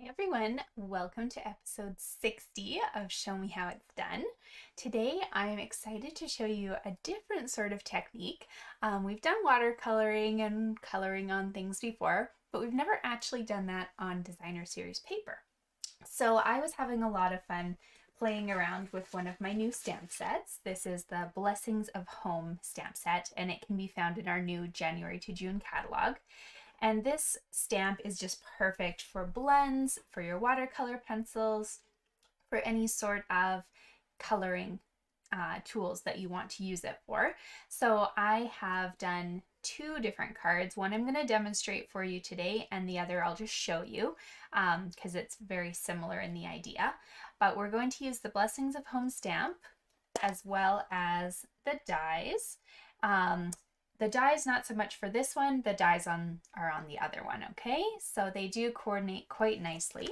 Hi everyone, welcome to episode 60 of Show Me How It's Done. Today I'm excited to show you a different sort of technique. We've done watercoloring and coloring on things before, but we've never actually done that on designer series paper. So I was having a lot of fun playing around with one of my new stamp sets. This is the Blessings of Home stamp set, and it can be found in our new January to June catalog. And this stamp is just perfect for blends, for your watercolor pencils, for any sort of coloring tools that you want to use it for. So I have done two different cards. One I'm going to demonstrate for you today, and the other I'll just show you because it's very similar in the idea. But we're going to use the Blessings of Home stamp as well as the dies. The dies not so much for this one, the dies are on the other one, okay? So they do coordinate quite nicely.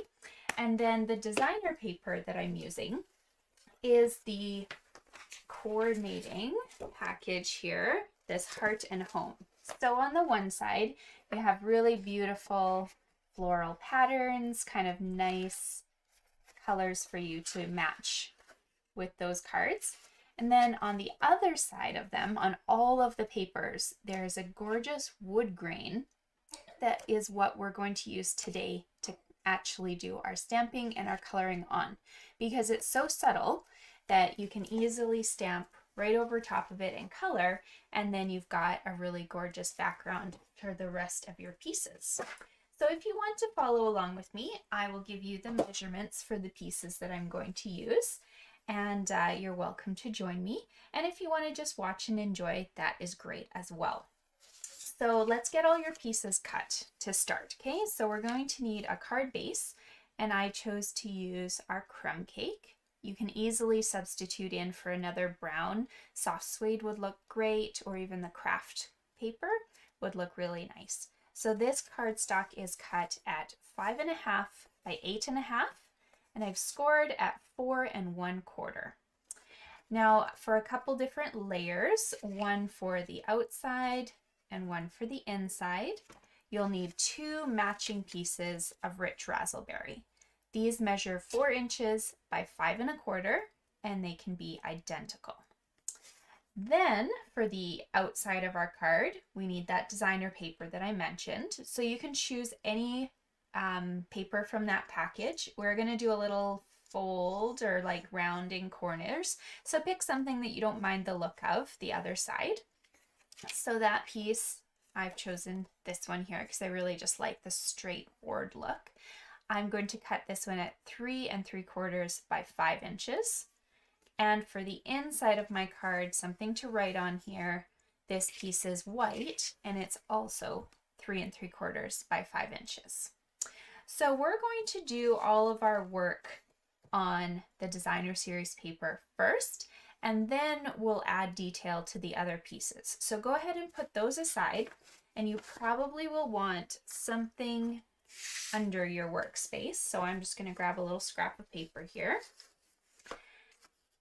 And then the designer paper that I'm using is the coordinating package here, this Heart and Home. So on the one side, you have really beautiful floral patterns, kind of nice colors for you to match with those cards. And then on the other side of them, on all of the papers, there's a gorgeous wood grain that is what we're going to use today to actually do our stamping and our coloring on, because it's so subtle that you can easily stamp right over top of it in color, and then you've got a really gorgeous background for the rest of your pieces. So if you want to follow along with me, I will give you the measurements for the pieces that I'm going to use. And you're welcome to join me. And if you want to just watch and enjoy, that is great as well. So let's get all your pieces cut to start, okay? So we're going to need a card base, and I chose to use our crumb cake. You can easily substitute in for another brown. Soft suede would look great, or even the craft paper would look really nice. So this cardstock is cut at 5.5 by 8.5. And I've scored at 4 1/4. Now for a couple different layers, one for the outside and one for the inside, you'll need two matching pieces of rich razzleberry. These measure 4 inches by 5 1/4, and they can be identical. Then for the outside of our card, we need that designer paper that I mentioned. So you can choose any paper from that package. We're going to do a little fold or like rounding corners. So pick something that you don't mind the look of, the other side. So that piece, I've chosen this one here because I really just like the straightforward look. I'm going to cut this one at 3 3/4 by 5 inches. And for the inside of my card, something to write on here, this piece is white and it's also 3 3/4 by 5 inches. So we're going to do all of our work on the designer series paper first, and then we'll add detail to the other pieces. So go ahead and put those aside, and you probably will want something under your workspace. So I'm just going to grab a little scrap of paper here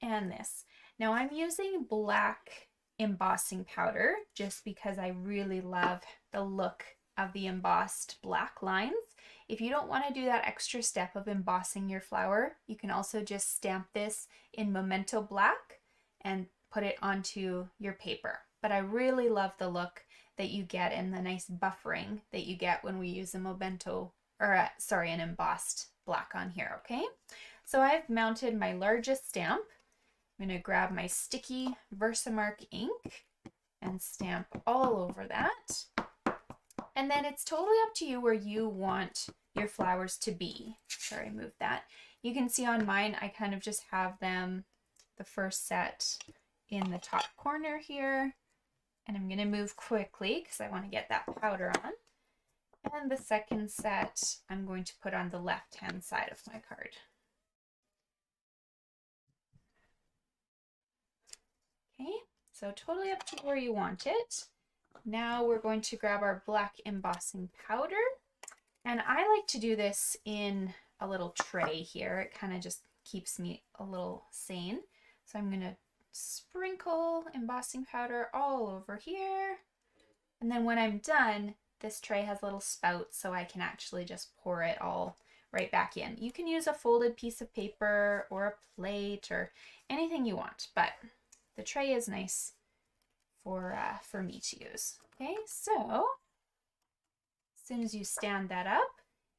and this. Now I'm using black embossing powder just because I really love the look of the embossed black lines. If you don't want to do that extra step of embossing your flower, you can also just stamp this in Memento Black and put it onto your paper. But I really love the look that you get and the nice buffering that you get when we use a an embossed black on here, okay? So I've mounted my largest stamp. I'm going to grab my sticky Versamark ink and stamp all over that. And then it's totally up to you where you want your flowers to be. Sorry, I moved that. You can see on mine, I kind of just have them, the first set in the top corner here. And I'm going to move quickly because I want to get that powder on. And the second set, I'm going to put on the left-hand side of my card. Okay, so totally up to where you want it. Now we're going to grab our black embossing powder, and I like to do this in a little tray here. It kind of just keeps me a little sane. So I'm going to sprinkle embossing powder all over here, and then when I'm done, this tray has a little spout so I can actually just pour it all right back in. You can use a folded piece of paper or a plate or anything you want, but the tray is nice for me to use. Okay, so as soon as you stand that up,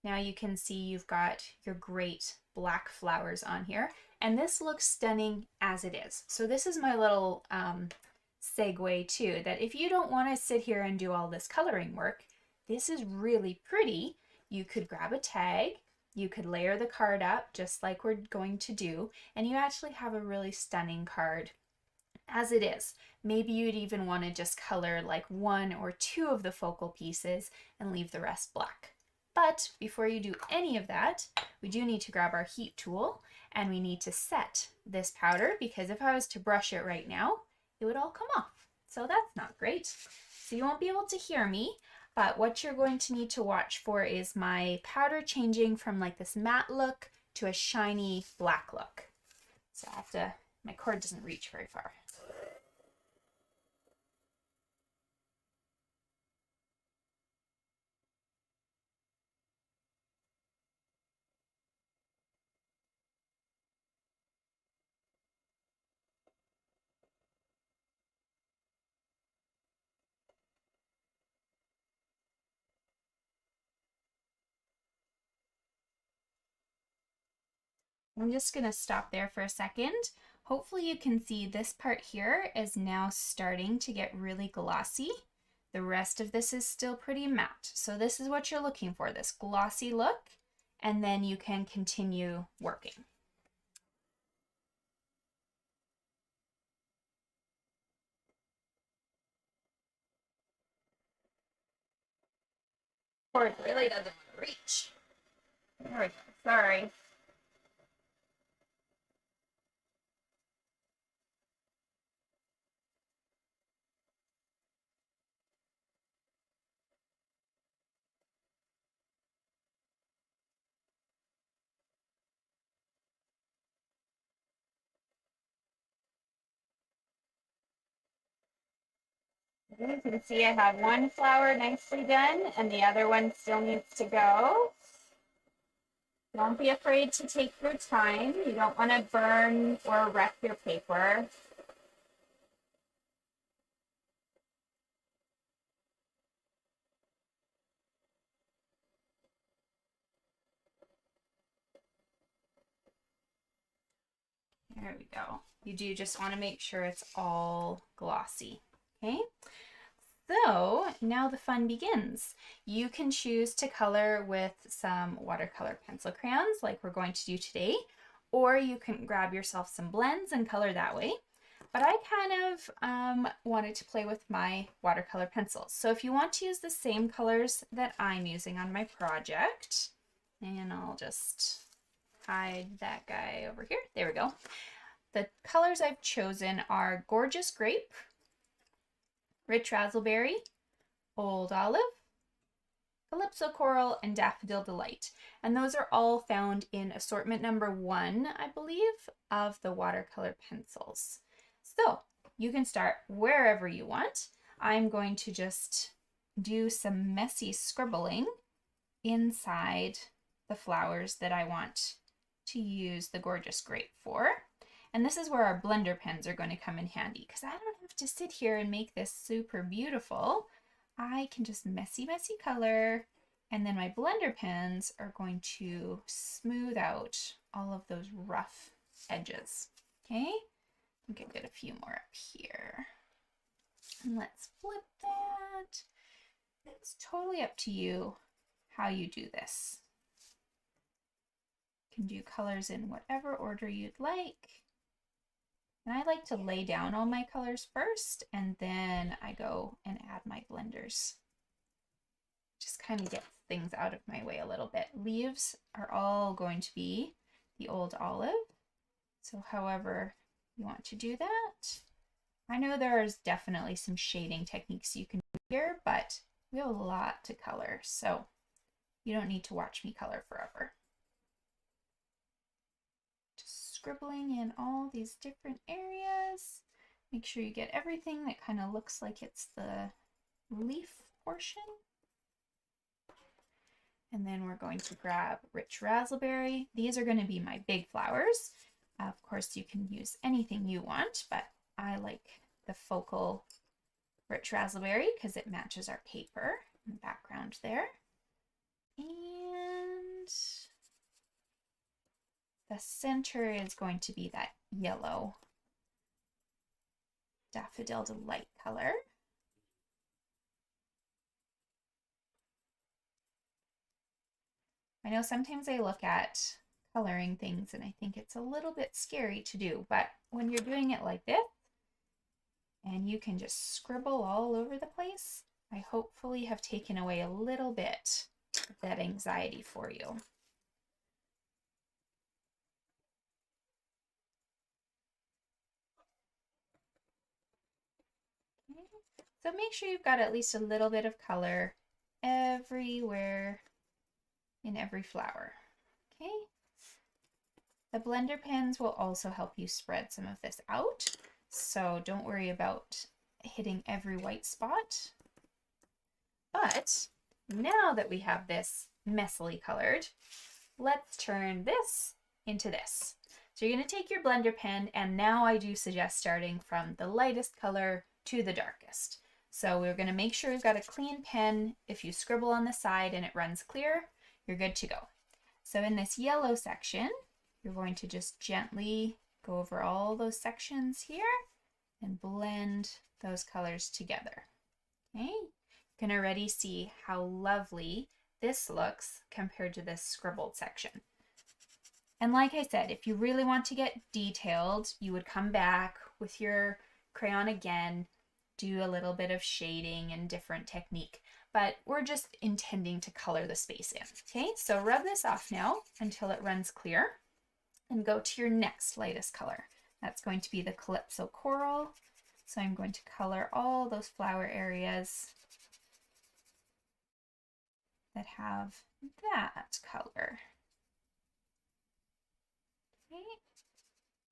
now you can see you've got your great black flowers on here, and this looks stunning as it is. So this is my little segue too, that if you don't want to sit here and do all this coloring work, this is really pretty. You could grab a tag, you could layer the card up just like we're going to do, and you actually have a really stunning card as it is. Maybe you'd even want to just color like one or two of the focal pieces and leave the rest black. But before you do any of that, we do need to grab our heat tool and we need to set this powder, because if I was to brush it right now, it would all come off. So that's not great. So you won't be able to hear me, but what you're going to need to watch for is my powder changing from like this matte look to a shiny black look. So I have to, my cord doesn't reach very far. I'm just going to stop there for a second. Hopefully you can see this part here is now starting to get really glossy. The rest of this is still pretty matte. So this is what you're looking for, this glossy look, and then you can continue working. Or it really doesn't want to reach. There we go. Sorry. As you can see, I have one flower nicely done and the other one still needs to go. Don't be afraid to take your time. You don't want to burn or wreck your paper. There we go. You do just want to make sure it's all glossy. Okay, so now the fun begins. You can choose to color with some watercolor pencil crayons like we're going to do today, or you can grab yourself some blends and color that way. But I kind of wanted to play with my watercolor pencils. So if you want to use the same colors that I'm using on my project, and I'll just hide that guy over here. There we go. The colors I've chosen are Gorgeous Grape, Rich Razzleberry, Old Olive, Calypso Coral, and Daffodil Delight. And those are all found in assortment number 1, I believe, of the watercolor pencils. So you can start wherever you want. I'm going to just do some messy scribbling inside the flowers that I want to use the Gorgeous Grape for. And this is where our blender pens are going to come in handy, because I don't have to sit here and make this super beautiful. I can just messy color, and then my blender pens are going to smooth out all of those rough edges. Okay, I think I've got a few more up here. And let's flip that. It's totally up to you how you do this. You can do colors in whatever order you'd like. And I like to lay down all my colors first, and then I go and add my blenders. Just kind of get things out of my way a little bit. Leaves are all going to be the Old Olive. So however you want to do that. I know there's definitely some shading techniques you can do here, but we have a lot to color, so you don't need to watch me color forever. Scribbling in all these different areas. Make sure you get everything that kind of looks like it's the leaf portion. And then we're going to grab Rich Razzleberry. These are going to be my big flowers. Of course, you can use anything you want, but I like the focal Rich Razzleberry because it matches our paper in the background there. And the center is going to be that yellow Daffodil Delight color. I know sometimes I look at coloring things and I think it's a little bit scary to do, but when you're doing it like this, and you can just scribble all over the place, I hopefully have taken away a little bit of that anxiety for you. Okay. So make sure you've got at least a little bit of color everywhere in every flower. Okay. The blender pens will also help you spread some of this out, so don't worry about hitting every white spot. But now that we have this messily colored, let's turn this into this. So you're going to take your blender pen, and now I do suggest starting from the lightest color to the darkest. So we're going to make sure we've got a clean pen. If you scribble on the side and it runs clear, you're good to go. So in this yellow section, you're going to just gently go over all those sections here and blend those colors together. Okay, you can already see how lovely this looks compared to this scribbled section. And like I said, if you really want to get detailed, you would come back with your crayon again, do a little bit of shading and different technique, but we're just intending to color the space in. Okay, so rub this off now until it runs clear and go to your next lightest color. That's going to be the Calypso Coral. So I'm going to color all those flower areas that have that color. Okay.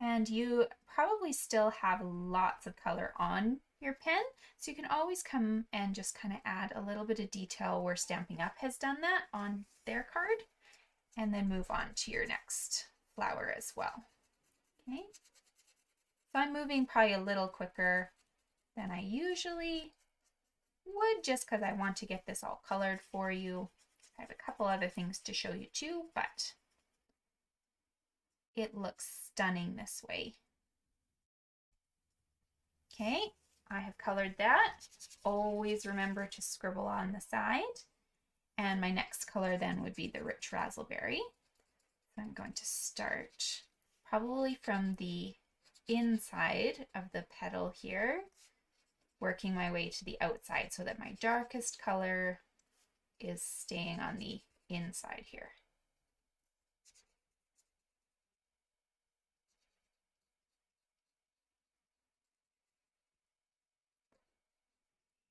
And you probably still have lots of color on your pen, so you can always come and just kind of add a little bit of detail where Stampin' Up! Has done that on their card, and then move on to your next flower as well. Okay, so I'm moving probably a little quicker than I usually would just because I want to get this all colored for you. I have a couple other things to show you too, but it looks stunning this way. Okay, I have colored that. Always remember to scribble on the side. And my next color then would be the Rich Razzleberry. So I'm going to start probably from the inside of the petal here, working my way to the outside so that my darkest color is staying on the inside here.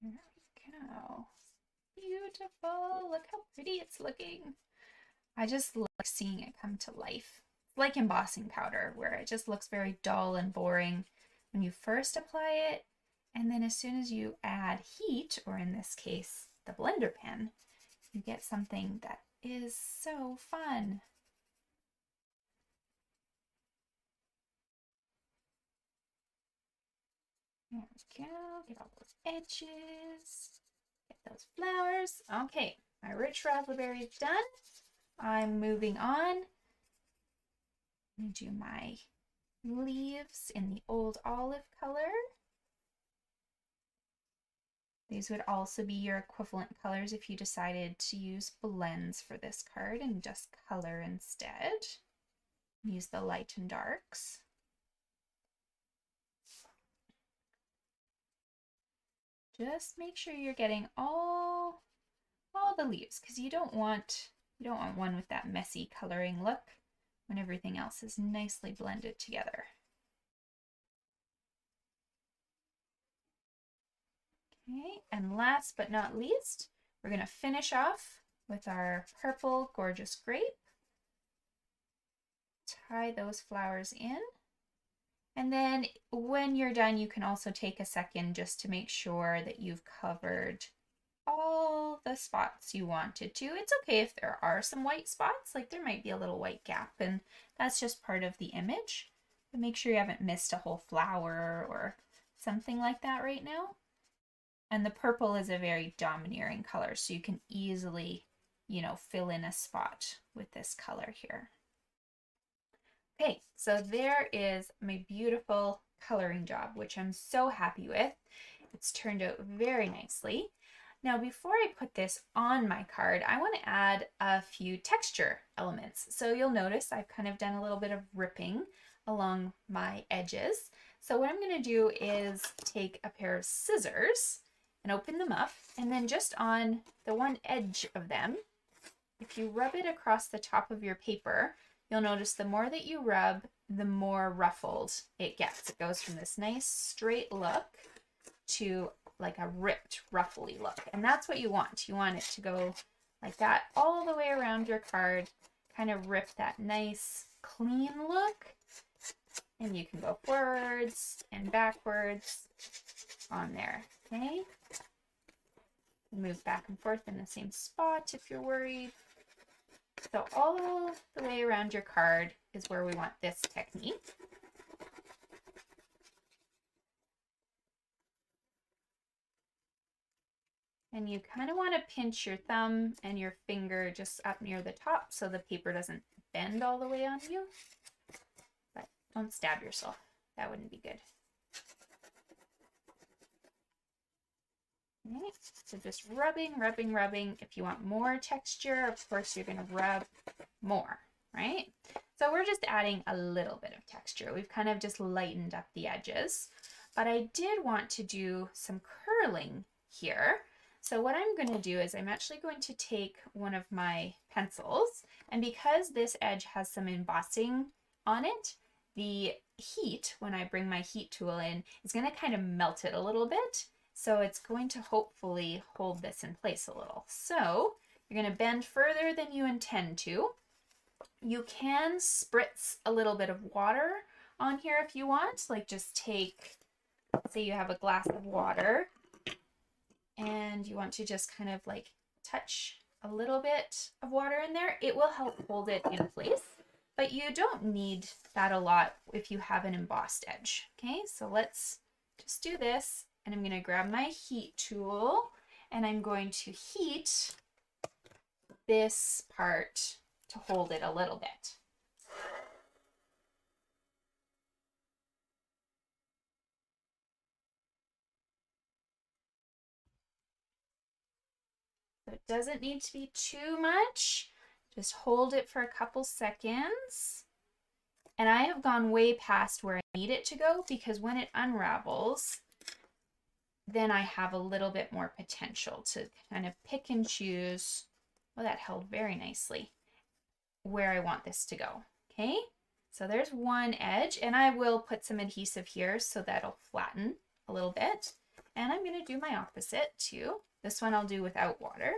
There we go. Beautiful. Look how pretty it's looking. I just like seeing it come to life. It's like embossing powder, where it just looks very dull and boring when you first apply it, and then as soon as you add heat, or in this case, the blender pen, you get something that is so fun. There we go. Get all those edges. Get those flowers. Okay, my Rich Razzleberry is done. I'm moving on. I'm going to do my leaves in the old olive color. These would also be your equivalent colors if you decided to use blends for this card and just color instead. Use the light and darks. Just make sure you're getting all the leaves, because you don't want one with that messy coloring look when everything else is nicely blended together. Okay, and last but not least, we're going to finish off with our purple gorgeous grape. Tie those flowers in. And then when you're done, you can also take a second just to make sure that you've covered all the spots you wanted to. It's okay if there are some white spots, like there might be a little white gap, and that's just part of the image. But make sure you haven't missed a whole flower or something like that right now. And the purple is a very domineering color, so you can easily, you know, fill in a spot with this color here. Okay, so there is my beautiful coloring job, which I'm so happy with. It's turned out very nicely. Now, before I put this on my card, I want to add a few texture elements. So you'll notice I've kind of done a little bit of ripping along my edges. So what I'm going to do is take a pair of scissors and open them up, and then just on the one edge of them, if you rub it across the top of your paper, you'll notice the more that you rub, the more ruffled it gets. It goes from this nice straight look to like a ripped, ruffly look. And that's what you want. You want it to go like that all the way around your card, kind of rip that nice, clean look. And you can go forwards and backwards on there, okay? Move back and forth in the same spot if you're worried. So all the way around your card is where we want this technique. And you kind of want to pinch your thumb and your finger just up near the top so the paper doesn't bend all the way on you. But don't stab yourself. That wouldn't be good. Okay, so just rubbing, rubbing, rubbing. If you want more texture, of course, you're going to rub more, right? So we're just adding a little bit of texture. We've kind of just lightened up the edges. But I did want to do some curling here. So what I'm going to do is I'm actually going to take one of my pencils, and because this edge has some embossing on it, the heat, when I bring my heat tool in, is going to kind of melt it a little bit. So it's going to hopefully hold this in place a little. So you're going to bend further than you intend to. You can spritz a little bit of water on here if you want. Like just take, say you have a glass of water and you want to just kind of like touch a little bit of water in there. It will help hold it in place, but you don't need that a lot if you have an embossed edge. Okay, so let's just do this. And I'm going to grab my heat tool and I'm going to heat this part to hold it a little bit. So it doesn't need to be too much. Just hold it for a couple seconds. And I have gone way past where I need it to go because when it unravels, then I have a little bit more potential to kind of pick and choose. Well, that held very nicely where I want this to go. Okay, so there's one edge, and I will put some adhesive here so that'll flatten a little bit. And I'm going to do my opposite too. This one I'll do without water.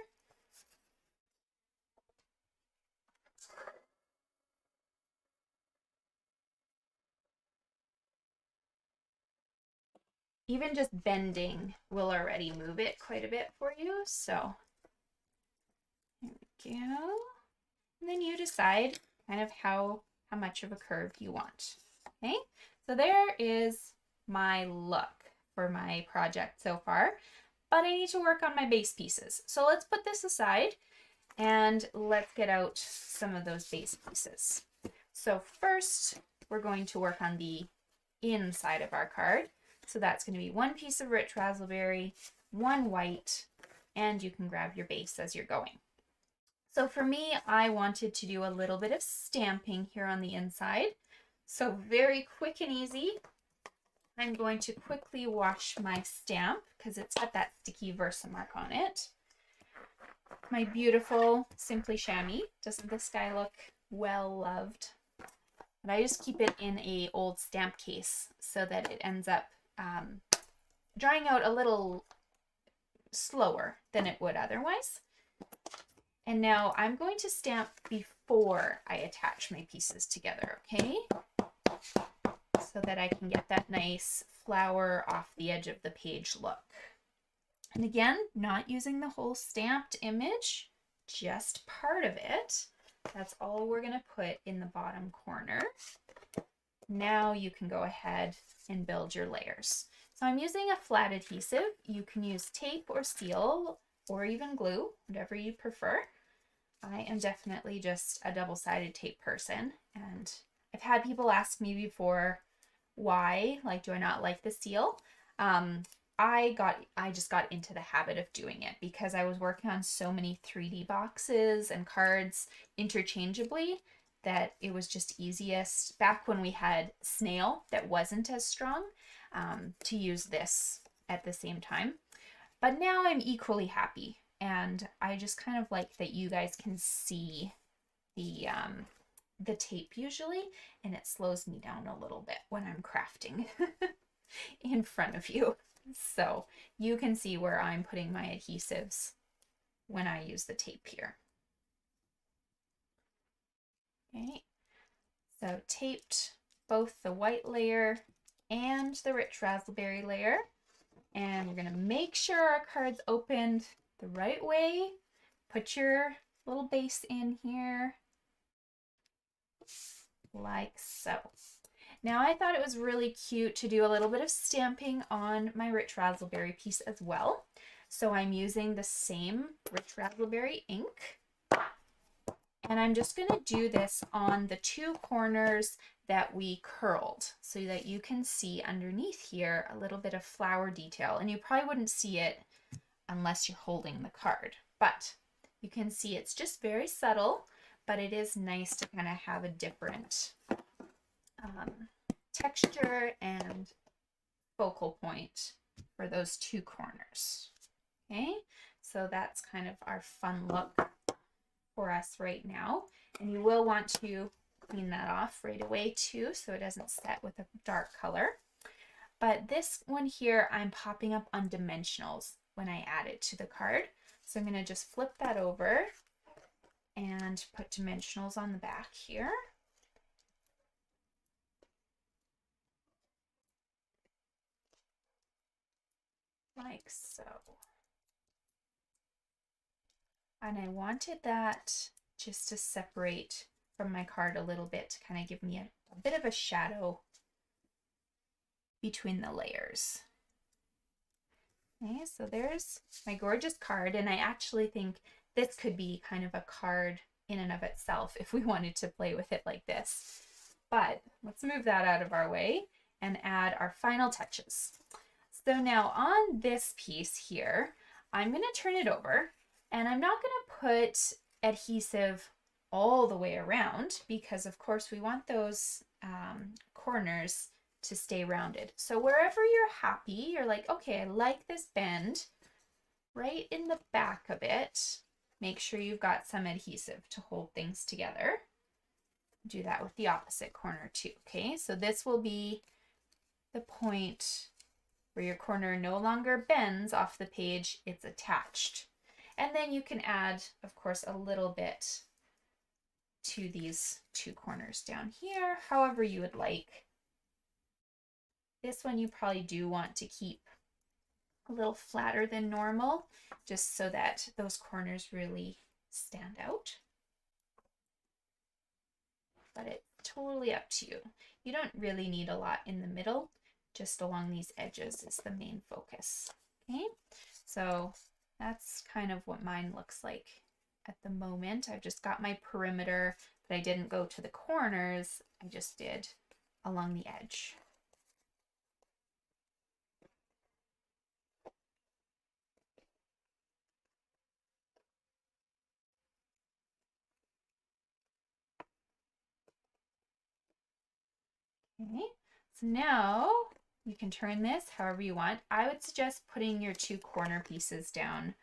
Even just bending will already move it quite a bit for you. So there we go. And then you decide kind of how much of a curve you want. Okay, so there is my look for my project so far, but I need to work on my base pieces. So let's put this aside and let's get out some of those base pieces. So first, we're going to work on the inside of our card. So that's going to be one piece of rich raspberry, one white, and you can grab your base as you're going. So for me, I wanted to do a little bit of stamping here on the inside. So very quick and easy. I'm going to quickly wash my stamp because it's got that sticky Versamark on it. My beautiful Simply Chamois. Doesn't this guy look well loved? And I just keep it in a old stamp case so that it ends up drying out a little slower than it would otherwise. And now I'm going to stamp before I attach my pieces together, okay? So that I can get that nice flower off the edge of the page look. And again, not using the whole stamped image, just part of it. That's all we're gonna put in the bottom corner. Now you can go ahead and build your layers. So I'm using a flat adhesive. You can use tape or seal or even glue, whatever you prefer. I am definitely just a double-sided tape person, and I've had people ask me before why, like, do I not like the seal? I just got into the habit of doing it because I was working on so many 3D boxes and cards interchangeably that it was just easiest back when we had snail that wasn't as strong to use this at the same time. But now I'm equally happy, and I just kind of like that you guys can see the tape usually, and it slows me down a little bit when I'm crafting in front of you. So you can see where I'm putting my adhesives when I use the tape here. Okay, so taped both the white layer and the rich raspberry layer. And we're gonna make sure our card's opened the right way. Put your little base in here, like so. Now I thought it was really cute to do a little bit of stamping on my rich raspberry piece as well. So I'm using the same rich raspberry ink. And I'm just gonna do this on the two corners that we curled so that you can see underneath here a little bit of flower detail. And you probably wouldn't see it unless you're holding the card, but you can see it's just very subtle, but it is nice to kind of have a different texture and focal point for those two corners. Okay, so that's kind of our fun look for us right now. And you will want to clean that off right away too, so it doesn't set with a dark color. But this one here, I'm popping up on dimensionals when I add it to the card. So I'm gonna just flip that over and put dimensionals on the back here. Like so. And I wanted that just to separate from my card a little bit to kind of give me a bit of a shadow between the layers. Okay, so there's my gorgeous card, and I actually think this could be kind of a card in and of itself if we wanted to play with it like this. But let's move that out of our way and add our final touches. So now on this piece here, I'm going to turn it over, and I'm not going to put adhesive all the way around because of course we want those corners to stay rounded. So wherever you're happy, you're like, okay, I like this bend, right in the back of it, make sure you've got some adhesive to hold things together. Do that with the opposite corner too, okay? So this will be the point where your corner no longer bends off the page, it's attached. And then you can add, of course, a little bit to these two corners down here, however you would like. This one you probably do want to keep a little flatter than normal, just so that those corners really stand out. But it's totally up to you. You don't really need a lot in the middle, just along these edges is the main focus. Okay, so that's kind of what mine looks like at the moment. I've just got my perimeter, but I didn't go to the corners. I just did along the edge. Okay, so now you can turn this however you want. I would suggest putting your two corner pieces down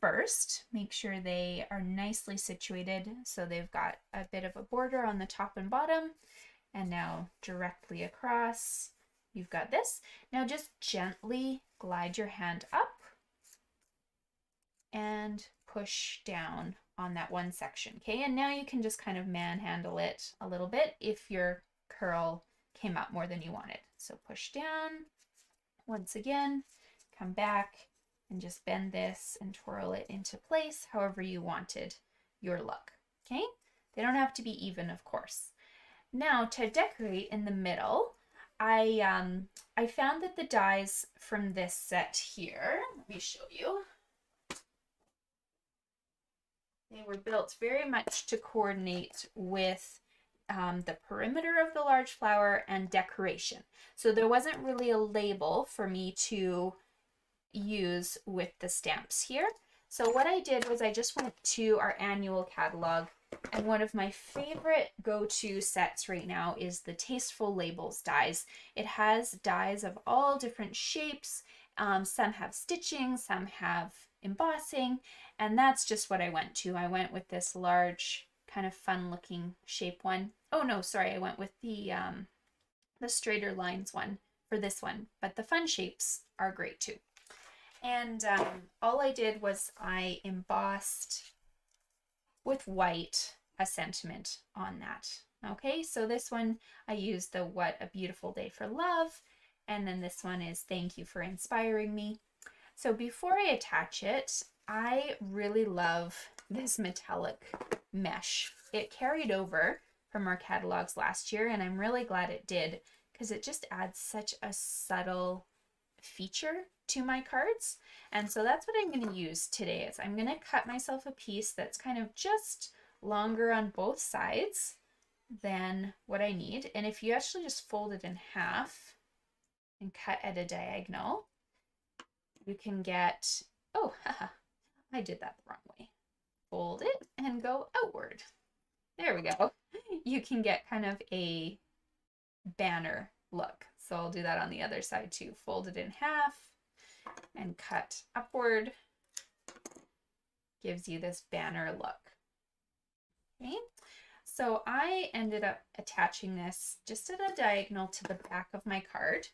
first. Make sure they are nicely situated so they've got a bit of a border on the top and bottom. And now directly across, you've got this. Now just gently glide your hand up and push down on that one section, okay? And now you can just kind of manhandle it a little bit if your curl came out more than you wanted. So push down, once again, come back and just bend this and twirl it into place however you wanted your look. Okay? They don't have to be even, of course. Now to decorate in the middle, I found that the dies from this set here, let me show you. They were built very much to coordinate with the perimeter of the large flower and decoration. So there wasn't really a label for me to use with the stamps here. So what I did was I just went to our annual catalog, and one of my favorite go-to sets right now is the Tasteful Labels dies. It has dies of all different shapes. Some have stitching, some have embossing, and that's just what I went to. I went with this large, kind of fun looking shape one. Oh no, sorry, I went with the straighter lines one for this one, but the fun shapes are great too. And all I did was I embossed with white a sentiment on that. Okay, so this one I used the What a Beautiful Day for Love, and then this one is Thank You for Inspiring Me. So before I attach it, I really love this metallic mesh. It carried over from our catalogs last year, and I'm really glad it did because it just adds such a subtle feature to my cards. And so that's what I'm going to use today. Is I'm going to cut myself a piece that's kind of just longer on both sides than what I need. And if you actually just fold it in half and cut at a diagonal, you can get, oh, haha, I did that the wrong way. Fold it and go outward. There we go. You can get kind of a banner look. So I'll do that on the other side too. Fold it in half and cut upward. Gives you this banner look. Okay. So I ended up attaching this just at a diagonal to the back of my card.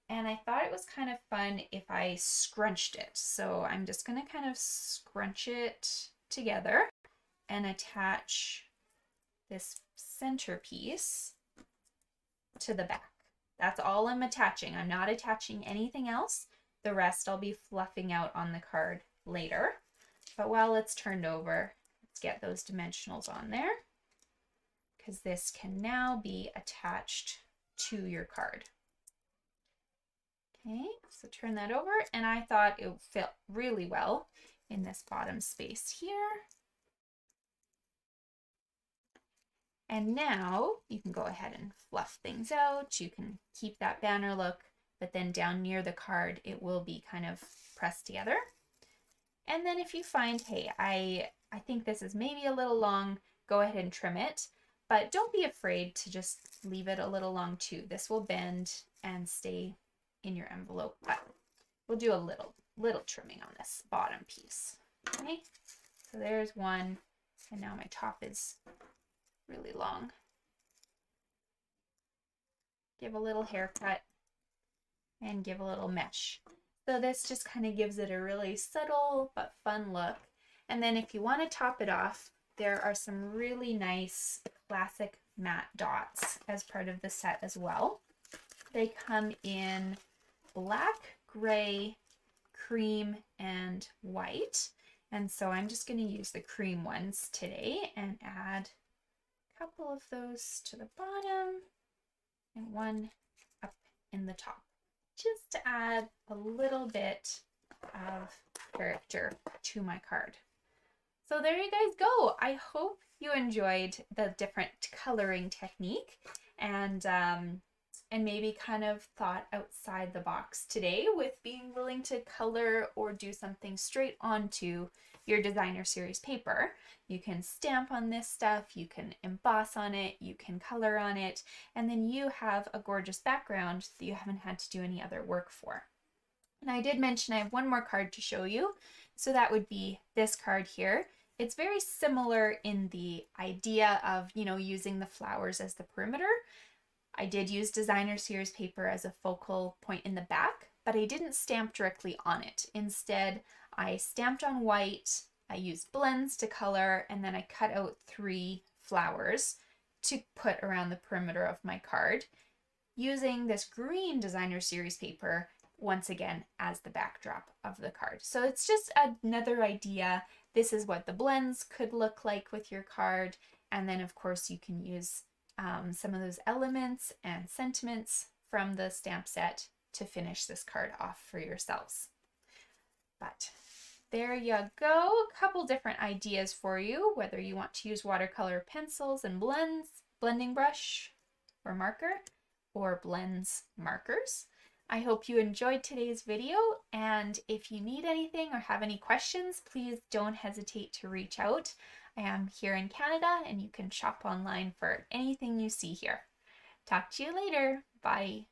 And I thought it was kind of fun if I scrunched it. So I'm just going to kind of scrunch it together and attach this centerpiece to the back. That's all I'm attaching. I'm not attaching anything else. The rest I'll be fluffing out on the card later. But while it's turned over, let's get those dimensionals on there, because this can now be attached to your card. Okay, so turn that over, and I thought it would fit really well in this bottom space here. And now you can go ahead and fluff things out. You can keep that banner look, but then down near the card, it will be kind of pressed together. And then if you find, hey, I think this is maybe a little long, go ahead and trim it, but don't be afraid to just leave it a little long too. This will bend and stay in your envelope, but we'll do a little trimming on this bottom piece. Okay, so there's one, and now my top is really long. Give a little haircut and give a little mesh. So this just kind of gives it a really subtle but fun look. And then if you want to top it off, there are some really nice classic matte dots as part of the set as well. They come in black, gray, cream, and white. And so I'm just going to use the cream ones today and add a couple of those to the bottom and one up in the top, just to add a little bit of character to my card. So there you guys go. I hope you enjoyed the different coloring technique and maybe kind of thought outside the box today with being willing to color or do something straight onto your designer series paper. You can stamp on this stuff, you can emboss on it, you can color on it, and then you have a gorgeous background that you haven't had to do any other work for. And I did mention I have one more card to show you. So that would be this card here. It's very similar in the idea of, you know, using the flowers as the perimeter. I did use designer series paper as a focal point in the back, but I didn't stamp directly on it. Instead, I stamped on white, I used blends to color, and then I cut out 3 flowers to put around the perimeter of my card using this green designer series paper once again as the backdrop of the card. So it's just another idea. This is what the blends could look like with your card. And then of course you can use some of those elements and sentiments from the stamp set to finish this card off for yourselves. But there you go, a couple different ideas for you, whether you want to use watercolor pencils and blends, blending brush or marker, or blends markers. I hope you enjoyed today's video, and if you need anything or have any questions, please don't hesitate to reach out. I am here in Canada and you can shop online for anything you see here. Talk to you later. Bye.